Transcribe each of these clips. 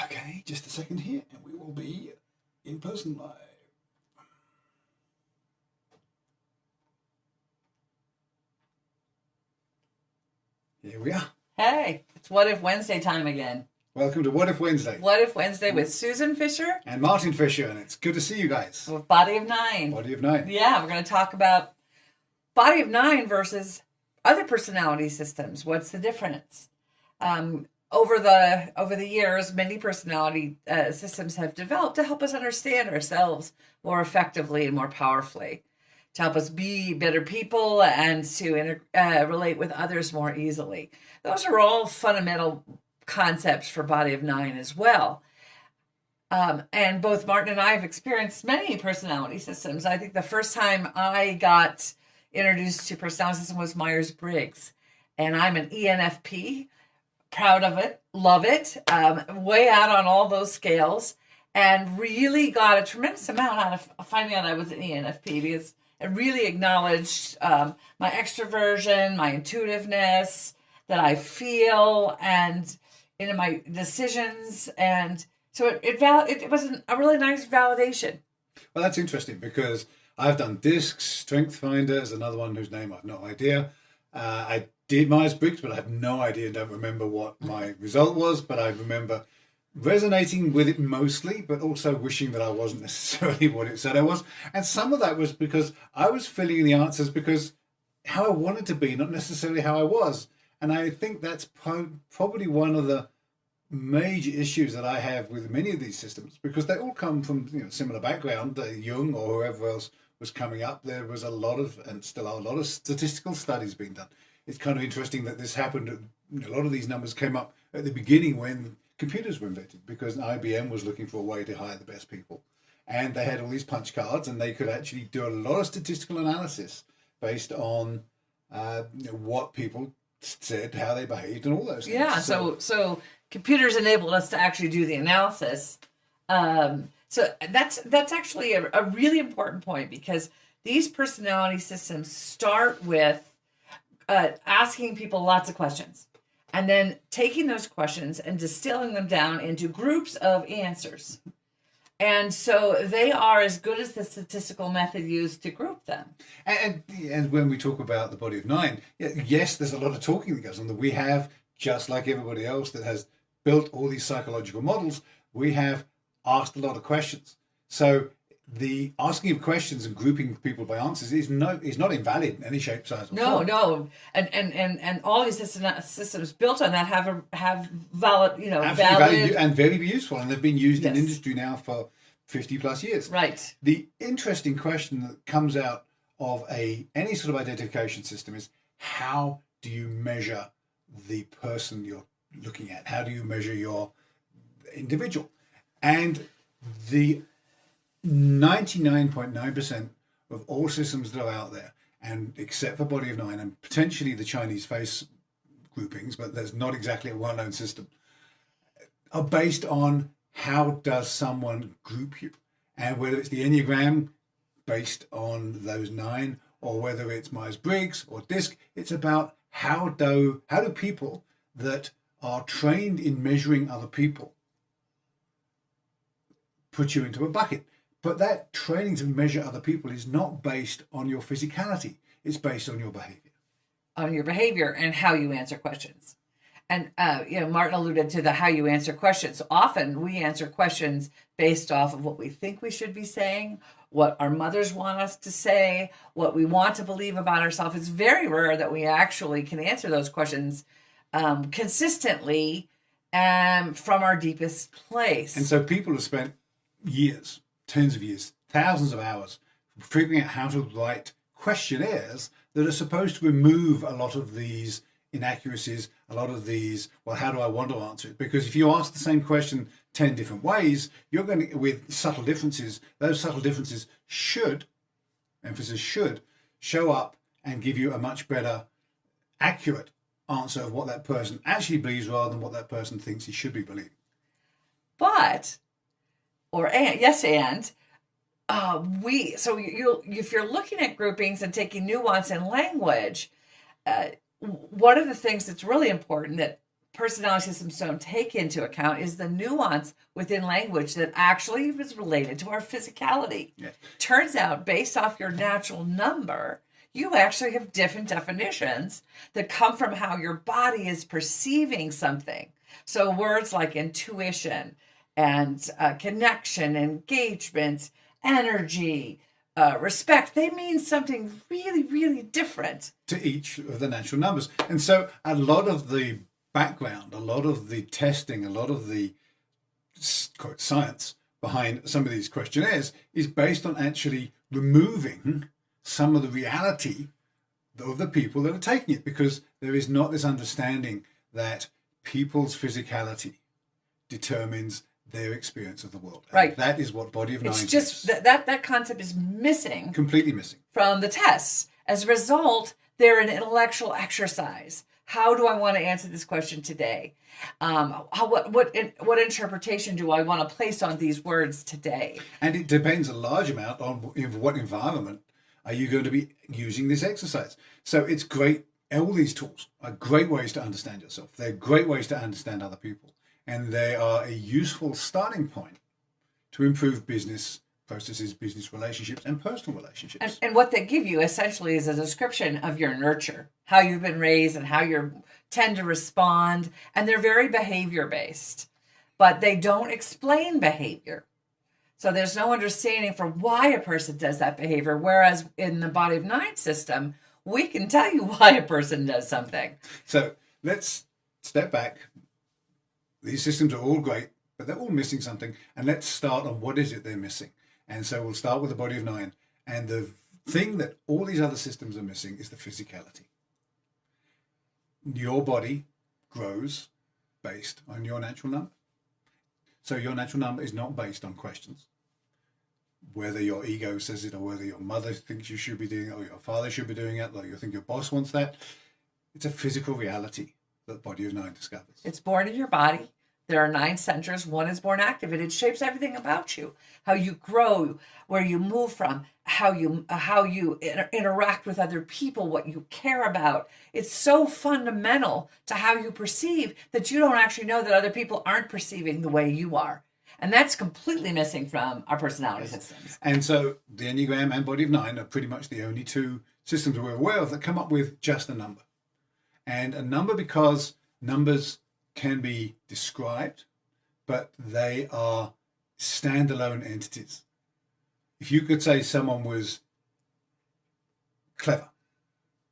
Okay, just a second here, and we will be in person live. Here we are. Hey, it's What If Wednesday time again. Welcome to What If Wednesday. What If Wednesday with Susan Fisher and Martin Fisher, and it's good to see you guys. with Body of Nine. Body of Nine. Yeah, we're going to talk about Body of Nine versus other personality systems. What's the difference? Over the years, many personality systems have developed to help us understand ourselves more effectively and more powerfully, to help us be better people and to relate with others more easily. Those are all fundamental concepts for Body of Nine as well. And both Martin and I have experienced many personality systems. I think the first time I got introduced to personality system was Myers-Briggs. And I'm an ENFP, proud of it, love it, way out on all those scales, and really got a tremendous amount out of finding out I was an ENFP, because it really acknowledged my extroversion, my intuitiveness, that I feel, and in my decisions, and so it was a really nice validation. Well, that's interesting, because I've done DISC, Strength Finder is another one whose name I've no idea. I did Myers-Briggs, but I have no idea, don't remember what my result was, but I remember resonating with it mostly, but also wishing that I wasn't necessarily what it said I was. And some of that was because I was filling in the answers because how I wanted to be, not necessarily how I was. And I think that's probably one of the major issues that I have with many of these systems, because they all come from similar background. Jung or whoever else was coming up, there was a lot of, and still are a lot of statistical studies being done. It's kind of interesting that this happened. A lot of these numbers came up at the beginning when computers were invented, because IBM was looking for a way to hire the best people. And they had all these punch cards, and they could actually do a lot of statistical analysis based on what people said, how they behaved, and all those things. Yeah, so computers enabled us to actually do the analysis. So that's actually a really important point, because these personality systems start with asking people lots of questions, and then taking those questions and distilling them down into groups of answers. And so they are as good as the statistical method used to group them. And when we talk about the Body of Nine, yes, there's a lot of talking that goes on. That we have, just like everybody else that has built all these psychological models, we have asked a lot of questions. So the asking of questions and grouping people by answers is not invalid in any shape, size, or form. No, and all these systems built on that have valid, valid and very useful, and they've been used in industry now for 50 plus years. Right. The interesting question that comes out of any sort of identification system is, how do you measure the person you're looking at? How do you measure your individual? And the 99.9% of all systems that are out there, and except for Body of Nine and potentially the Chinese face groupings, but there's not exactly a well-known system, are based on how does someone group you. And whether it's the Enneagram based on those 9, or whether it's Myers-Briggs or DISC, it's about how do people that are trained in measuring other people put you into a bucket. But that training to measure other people is not based on your physicality. It's based on your behavior. On your behavior and how you answer questions. And, Martin alluded to the how you answer questions. Often we answer questions based off of what we think we should be saying, what our mothers want us to say, what we want to believe about ourselves. It's very rare that we actually can answer those questions consistently from our deepest place. And so people have spent years, tens of years, thousands of hours figuring out how to write questionnaires that are supposed to remove a lot of these inaccuracies, a lot of these, well, how do I want to answer it? Because if you ask the same question 10 different ways, you're going to, with subtle differences, those subtle differences should, emphasis should, show up and give you a much better, accurate answer of what that person actually believes rather than what that person thinks he should be believing. But, if you're looking at groupings and taking nuance in language, one of the things that's really important that personality systems don't take into account is the nuance within language that actually is related to our physicality. Yeah. Turns out, based off your natural number, you actually have different definitions that come from how your body is perceiving something. So words like intuition and connection, engagement, energy, respect, they mean something really, really different to each of the natural numbers. And so a lot of the background, a lot of the testing, a lot of the quote science behind some of these questionnaires is based on actually removing some of the reality of the people that are taking it, because there is not this understanding that people's physicality determines their experience of the world. Right. And that is what Body of Nine It's just is. that concept is missing. Completely missing. From the tests. As a result, they're an intellectual exercise. How do I want to answer this question today? What interpretation do I want to place on these words today? And it depends a large amount on in what environment are you going to be using this exercise. So it's great. All these tools are great ways to understand yourself. They're great ways to understand other people. And they are a useful starting point to improve business processes, business relationships, and personal relationships. And what they give you essentially is a description of your nurture, how you've been raised and how you tend to respond. And they're very behavior based, but they don't explain behavior. So there's no understanding for why a person does that behavior. Whereas in the Body of Nine system, we can tell you why a person does something. So let's step back. These systems are all great, but they're all missing something. And let's start on what is it they're missing. And so we'll start with the Body of Nine. And the thing that all these other systems are missing is the physicality. Your body grows based on your natural number. So your natural number is not based on questions. Whether your ego says it, or whether your mother thinks you should be doing it, or your father should be doing it, or you think your boss wants that. It's a physical reality that Body of Nine discovers. It's born in your body. There are 9 centers. One is born active, and it shapes everything about you. How you grow, where you move from, how you interact with other people, what you care about. It's so fundamental to how you perceive that you don't actually know that other people aren't perceiving the way you are. And that's completely missing from our personality systems. And so the Enneagram and Body of Nine are pretty much the only 2 systems we're aware of that come up with just a number. And a number, because numbers can be described, but they are standalone entities. If you could say someone was clever,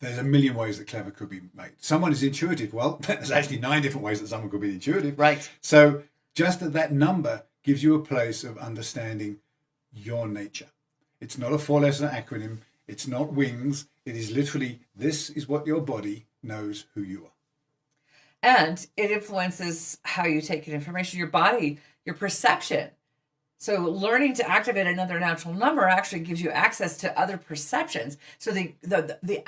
there's a million ways that clever could be made. Someone is intuitive. Well, there's actually 9 different ways that someone could be intuitive. Right. So just that number gives you a place of understanding your nature. It's not a 4-letter acronym. It's not wings. It is literally, this is what your body knows who you are. And it influences how you take in information, your body, your perception. So learning to activate another natural number actually gives you access to other perceptions. So the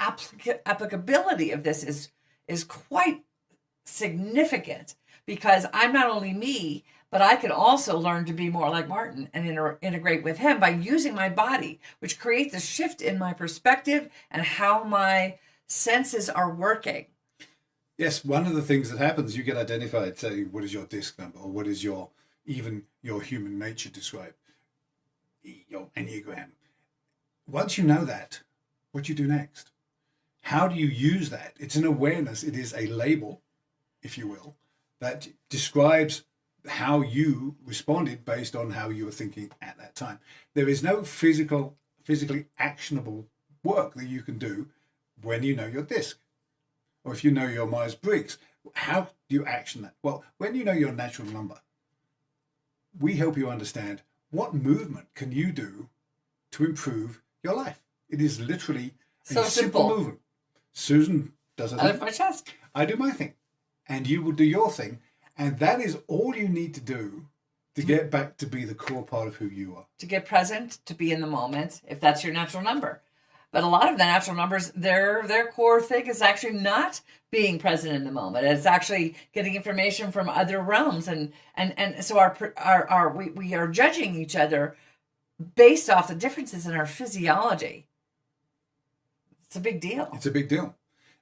applicability of this is quite significant, because I'm not only me, but I can also learn to be more like Martin and integrate with him by using my body, which creates a shift in my perspective and how my senses are working. Yes, one of the things that happens, you get identified, say, what is your disc number, or what is your human nature described, your Enneagram. Once you know that, what do you do next? How do you use that? It's an awareness. It is a label, if you will, that describes how you responded based on how you were thinking at that time. There is no physically actionable work that you can do when you know your disc. Or if you know your Myers-Briggs, how do you action that? Well, when you know your natural number, we help you understand what movement can you do to improve your life. It is literally a simple movement. Susan does her thing. I lift my chest. I do my thing. And you will do your thing. And that is all you need to do to get back to be the core part of who you are. To get present, to be in the moment, if that's your natural number. But a lot of the natural numbers, their core thing is actually not being present in the moment. It's actually getting information from other realms, and so we are judging each other based off the differences in our physiology. It's a big deal. It's a big deal.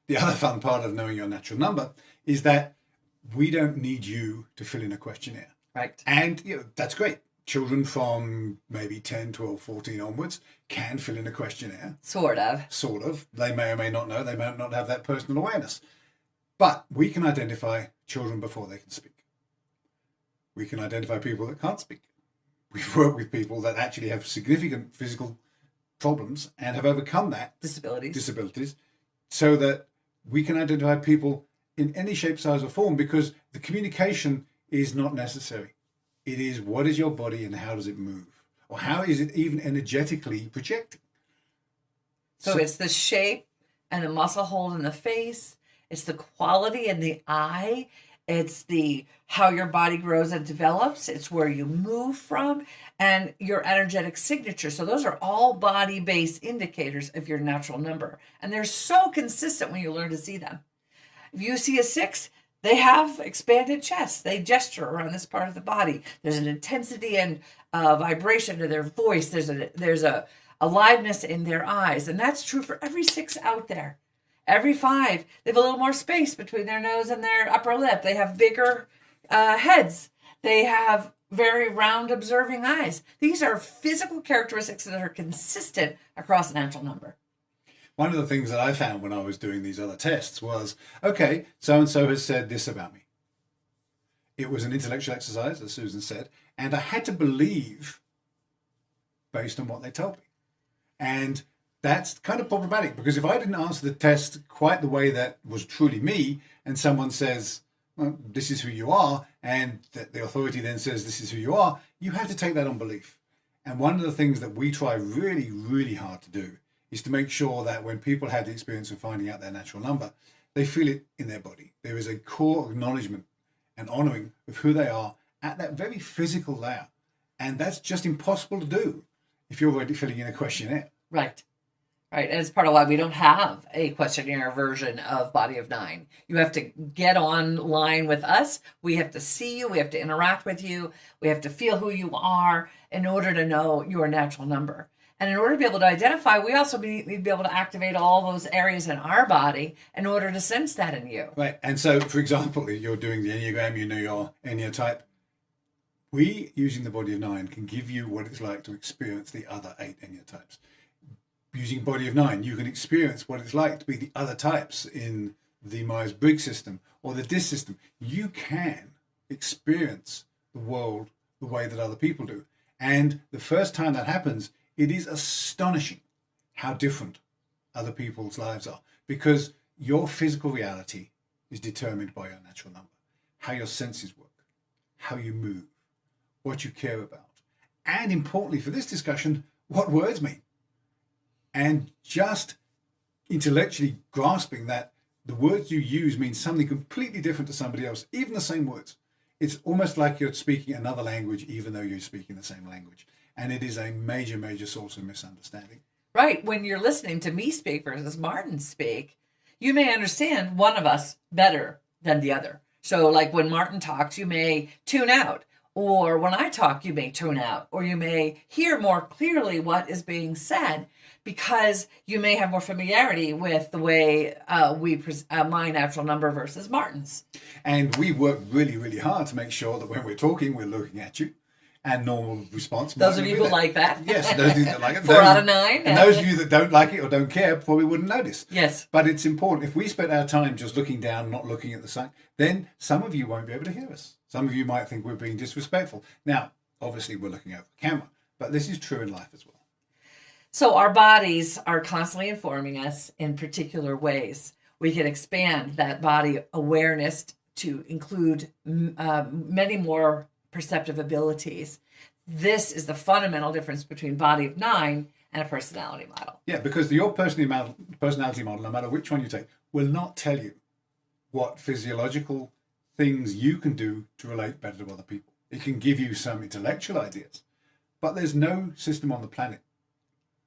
The other fun part of knowing your natural number is that we don't need you to fill in a questionnaire. Right. And that's great. Children from maybe 10, 12, 14 onwards can fill in a questionnaire. Sort of. Sort of. They may or may not know. They may not have that personal awareness. But we can identify children before they can speak. We can identify people that can't speak. We've worked with people that actually have significant physical problems and have overcome that. Disabilities. So that we can identify people in any shape, size, or form, because the communication is not necessary. It is, what is your body and how does it move? Or how is it even energetically projecting? So it's the shape and the muscle hold in the face. It's the quality in the eye. It's the how your body grows and develops. It's where you move from and your energetic signature. So those are all body-based indicators of your natural number. And they're so consistent when you learn to see them. If you see a 6, they have expanded chests. They gesture around this part of the body. There's an intensity and vibration to their voice. There's a aliveness in their eyes. And that's true for every 6 out there. Every 5, they have a little more space between their nose and their upper lip. They have bigger heads. They have very round, observing eyes. These are physical characteristics that are consistent across a natural number. One of the things that I found when I was doing these other tests was, okay, so-and-so has said this about me. It was an intellectual exercise, as Susan said, and I had to believe based on what they told me. And that's kind of problematic, because if I didn't answer the test quite the way that was truly me, and someone says, well, this is who you are, and the authority then says this is who you are, you have to take that on belief. And one of the things that we try really, really hard to do is to make sure that when people have the experience of finding out their natural number, they feel it in their body. There is a core acknowledgement and honouring of who they are at that very physical layer. And that's just impossible to do if you're already filling in a questionnaire. Right. Right. And it's part of why we don't have a questionnaire version of Body of 9. You have to get online with us. We have to see you. We have to interact with you. We have to feel who you are in order to know your natural number. And in order to be able to identify, we also need to be able to activate all those areas in our body in order to sense that in you. Right. And so, for example, if you're doing the Enneagram, you know your Enneatype. We, using the Body of 9, can give you what it's like to experience the other 8 Enneatypes. Using Body of 9, you can experience what it's like to be the other types in the Myers-Briggs system or the DISC system. You can experience the world the way that other people do. And the first time that happens, it is astonishing how different other people's lives are, because your physical reality is determined by your natural number, how your senses work, how you move, what you care about, and importantly for this discussion, what words mean. And just intellectually grasping that the words you use mean something completely different to somebody else, even the same words. It's almost like you're speaking another language, even though you're speaking the same language. And it is a major, major source of misunderstanding. Right. When you're listening to me speak versus Martin speak, you may understand one of us better than the other. So like when Martin talks, you may tune out. Or when I talk, you may tune out. Or you may hear more clearly what is being said, because you may have more familiarity with the way my natural number versus Martin's. And we work really, really hard to make sure that when we're talking, we're looking at you. And normal response. Those of you who like that. Yes, those of you that like it. 4 out of 9. And those of you that don't like it or don't care probably wouldn't notice. Yes. But it's important. If we spend our time just looking down, not looking at the sun, then some of you won't be able to hear us. Some of you might think we're being disrespectful. Now, obviously, we're looking over the camera, but this is true in life as well. So our bodies are constantly informing us in particular ways. We can expand that body awareness to include many more perceptive abilities. This is the fundamental difference between Body of 9 and a personality model. Yeah, because your personality model, no matter which one you take, will not tell you what physiological things you can do to relate better to other people. It can give you some intellectual ideas, but there's no system on the planet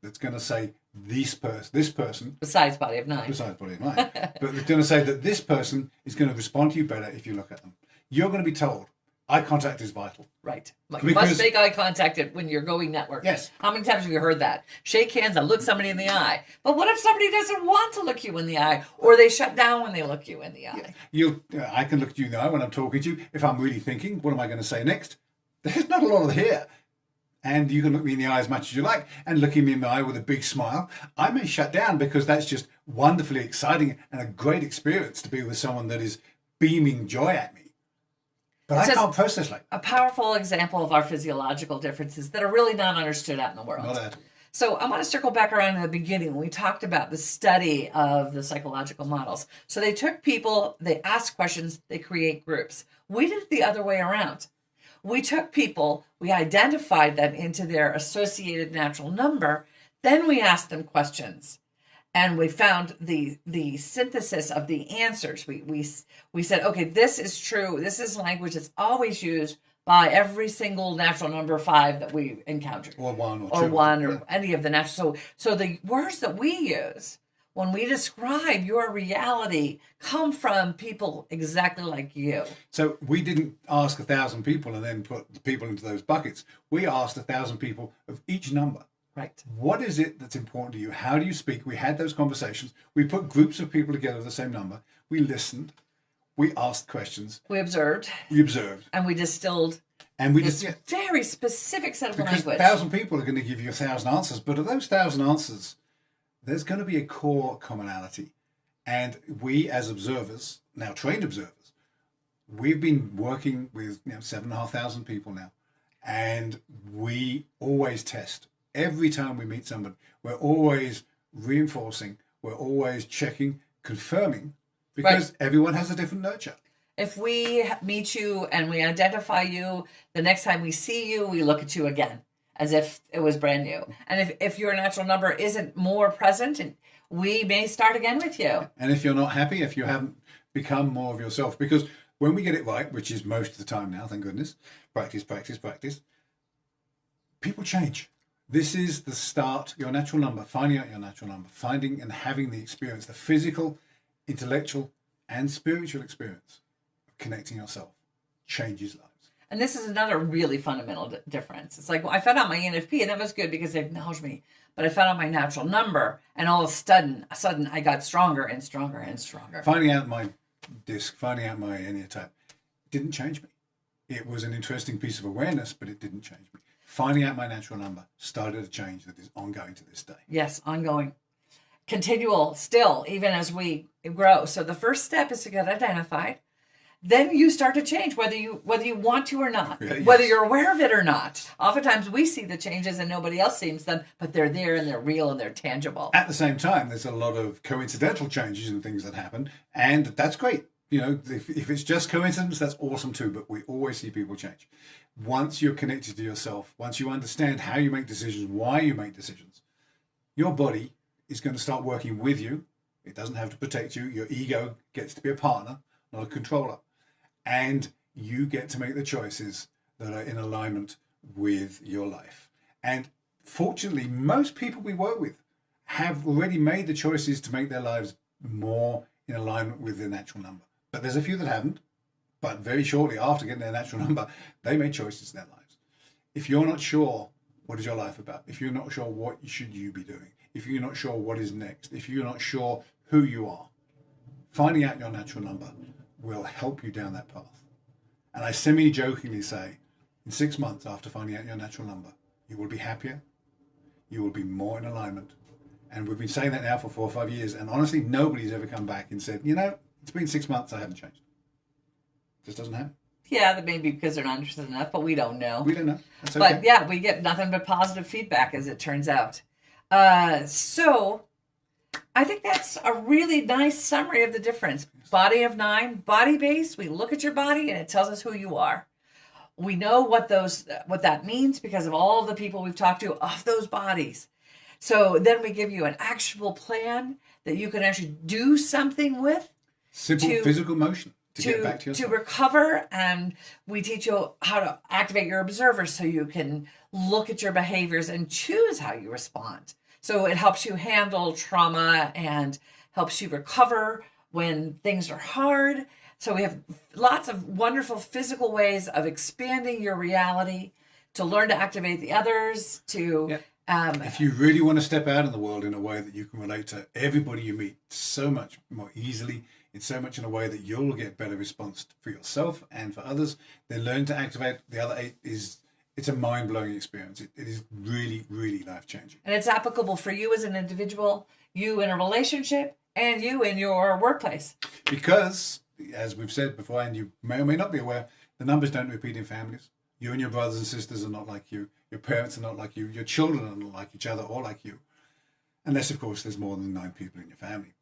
that's going to say this person, besides Body of 9, but it's going to say that this person is going to respond to you better if you look at them. You're going to be told, eye contact is vital. Right. You Because- must make eye contact when you're going networking. Yes. How many times have you heard that? Shake hands and look somebody in the eye. But what if somebody doesn't want to look you in the eye, or they shut down when they look you in the eye? I can look at you in the eye when I'm talking to you. If I'm really thinking, what am I going to say next? There's not a lot of here. And you can look me in the eye as much as you like, and looking me in the eye with a big smile. I may shut down because that's just wonderfully exciting and a great experience to be with someone that is beaming joy at me. But I can't process like that. A powerful example of our physiological differences that are really not understood out in the world. Not at all. So I want to circle back around to the beginning when we talked about the study of the psychological models. So they took people, they asked questions, they create groups. We did it the other way around. We took people, we identified them into their associated natural number, then we asked them questions. And we found the synthesis of the answers. We said, okay, this is true. This is language that's always used by every single natural number 5 that we encountered. Or 1 or 2. Or 1 or any of the natural. So the words that we use when we describe your reality come from people exactly like you. So we didn't ask 1,000 people and then put the people into those buckets. We asked 1,000 people of each number. Right. What is it that's important to you? How do you speak? We had those conversations. We put groups of people together of the same number. We listened. We asked questions. We observed. And we distilled. And we this just very specific set of because language. 1,000 people are going to give you 1,000 answers, but of those 1,000 answers, there's going to be a core commonality. And we as observers, now trained observers, we've been working with 7,500 people now, and we always test. Every time we meet somebody, we're always reinforcing, we're always checking, confirming, because everyone has a different nurture. If we meet you and we identify you, the next time we see you, we look at you again as if it was brand new. And if your natural number isn't more present, we may start again with you. And if you're not happy, if you haven't become more of yourself, because when we get it right, which is most of the time now, thank goodness, practice, people change. This is the start, your natural number, finding out your natural number, finding and having the experience, the physical, intellectual, and spiritual experience of connecting yourself changes lives. And this is another really fundamental difference. It's like, well, I found out my ENFP, and that was good because they acknowledged me. But I found out my natural number, and all of a sudden I got stronger and stronger and stronger. Finding out my disc, finding out my Enneagram didn't change me. It was an interesting piece of awareness, but it didn't change me. Finding out my natural number started a change that is ongoing to this day. Yes, ongoing. Continual still, even as we grow. So the first step is to get identified. Then you start to change, whether you want to or not, whether you're aware of it or not. Oftentimes we see the changes and nobody else sees them, but they're there and they're real and they're tangible. At the same time, there's a lot of coincidental changes and things that happen, and that's great. If it's just coincidence, that's awesome too, but we always see people change. Once you're connected to yourself, once you understand how you make decisions, why you make decisions, your body is going to start working with you. It doesn't have to protect you. Your ego gets to be a partner, not a controller. And you get to make the choices that are in alignment with your life. And fortunately, most people we work with have already made the choices to make their lives more in alignment with their natural number. But there's a few that haven't. But very shortly after getting their natural number, they made choices in their lives. If you're not sure what is your life about, if you're not sure what should you be doing, if you're not sure what is next, if you're not sure who you are, finding out your natural number will help you down that path. And I semi-jokingly say, in 6 months after finding out your natural number, you will be happier, you will be more in alignment. And we've been saying that now for 4 or 5 years, and honestly, nobody's ever come back and said, it's been 6 months, I haven't changed. Just doesn't happen. Yeah, that may be because they're not interested enough, but we don't know. We don't know. That's okay. But yeah, we get nothing but positive feedback, as it turns out. So I think that's a really nice summary of the difference. Body of 9, body-based. We look at your body and it tells us who you are. We know what that means because of all of the people we've talked to of those bodies. So then we give you an actionable plan that you can actually do something with. Simple physical motion. To get back to yourself. To recover, and we teach you how to activate your observer so you can look at your behaviors and choose how you respond. So it helps you handle trauma and helps you recover when things are hard. So we have lots of wonderful physical ways of expanding your reality, to learn to activate the others, to if you really want to step out in the world in a way that you can relate to everybody you meet so much more easily, in so much in a way that you'll get better response for yourself and for others, then learn to activate the other 8 it's a mind-blowing experience. It is really, really life-changing. And it's applicable for you as an individual, you in a relationship, and you in your workplace. Because, as we've said before, and you may or may not be aware, the numbers don't repeat in families. You and your brothers and sisters are not like you. Your parents are not like you. Your children are not like each other or like you. Unless, of course, there's more than 9 people in your family,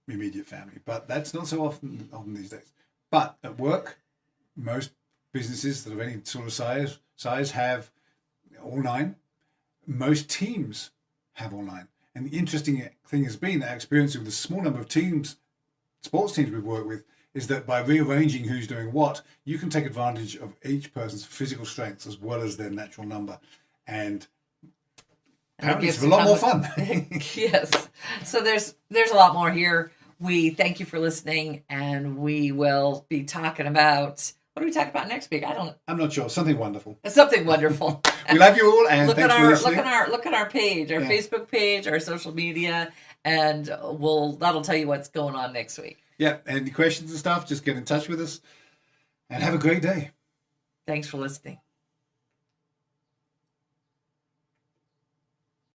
immediate family. But that's not so often these days. But at work, most businesses that of any sort of size have all 9. Most teams have all 9. And the interesting thing has been that experience with the small number of teams, sports teams we've worked with, is that by rearranging who's doing what, you can take advantage of each person's physical strengths as well as their natural number. And apparently it's a lot more fun. Yes. So there's a lot more here. We thank you for listening, and we will be talking about, what do we talk about next week? I'm not sure. Something wonderful. Something wonderful. We love you all, and thanks for listening. Look at our page, our Facebook page, our social media, and that'll tell you what's going on next week. Yeah, any questions and stuff, just get in touch with us, and have a great day. Thanks for listening.